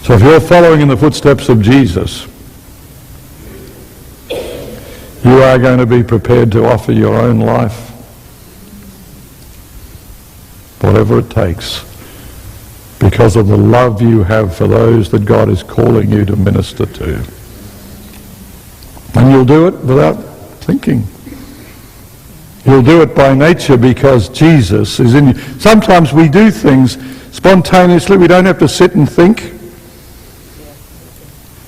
So if you're following in the footsteps of Jesus, you are going to be prepared to offer your own life, whatever it takes, because of the love you have for those that God is calling you to minister to. And you'll do it without thinking. You'll do it by nature because Jesus is in you. Sometimes we do things spontaneously. We don't have to sit and think.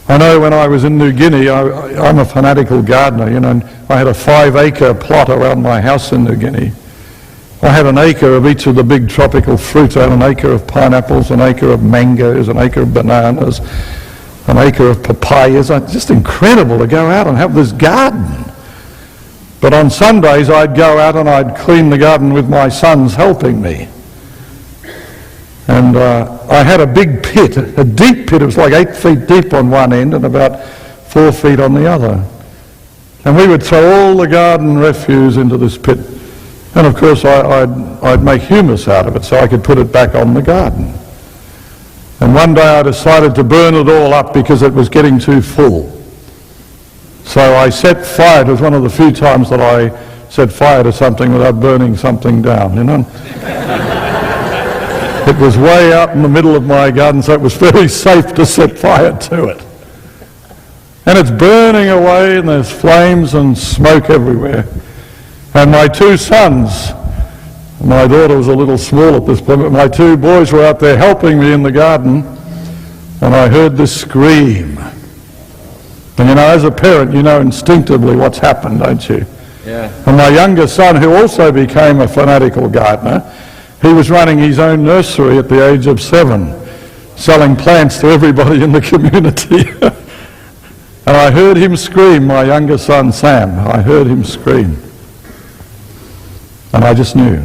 I know when I was in New Guinea, I'm a fanatical gardener, and I had a 5-acre plot around my house in New Guinea. I had an acre of each of the big tropical fruits. I had an acre of pineapples, an acre of mangoes, an acre of bananas, an acre of papayas. It's just incredible to go out and have this garden. But on Sundays I'd go out and I'd clean the garden with my sons helping me. And I had a big pit, a deep pit. It was like 8 feet deep on one end and about 4 feet on the other. And we would throw all the garden refuse into this pit. And of course I'd make humus out of it so I could put it back on the garden. And one day I decided to burn it all up because it was getting too full. So I set fire. It was one of the few times that I set fire to something without burning something down, It was way out in the middle of my garden, so it was very safe to set fire to it. And it's burning away, and there's flames and smoke everywhere. And my 2 sons, my daughter was a little small at this point, but my 2 boys were out there helping me in the garden, and I heard this scream. And as a parent, you know instinctively what's happened, don't you? Yeah. And my younger son, who also became a fanatical gardener, he was running his own nursery at the age of 7, selling plants to everybody in the community. And I heard him scream, my younger son Sam, I heard him scream. And I just knew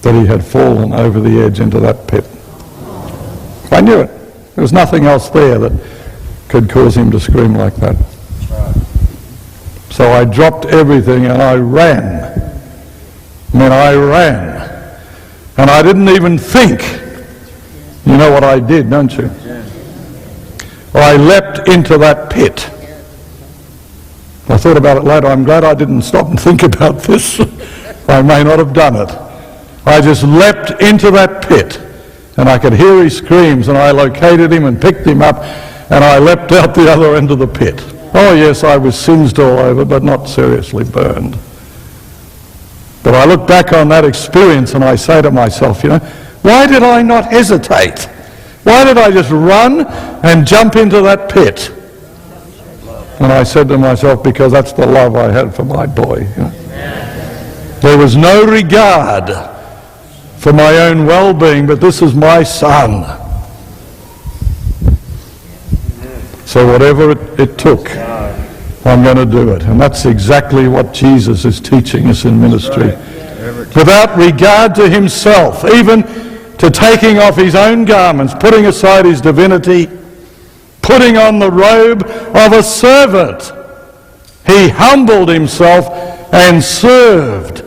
that he had fallen over the edge into that pit. I knew it. There was nothing else there that could cause him to scream like that. So I dropped everything and I ran. I ran. And I didn't even think. You know what I did, don't you? I leapt into that pit. I thought about it later. I'm glad I didn't stop and think about this. I may not have done it. I just leapt into that pit, and I could hear his screams, and I located him and picked him up, and I leapt out the other end of the pit. Oh yes, I was singed all over, but not seriously burned. But I look back on that experience and I say to myself, why did I not hesitate? Why did I just run and jump into that pit? And I said to myself, because that's the love I had for my boy. There was no regard for my own well-being, but this is my son. So whatever it took, I'm going to do it. And that's exactly what Jesus is teaching us in ministry. Without regard to himself, even to taking off his own garments, putting aside his divinity, putting on the robe of a servant. He humbled himself and served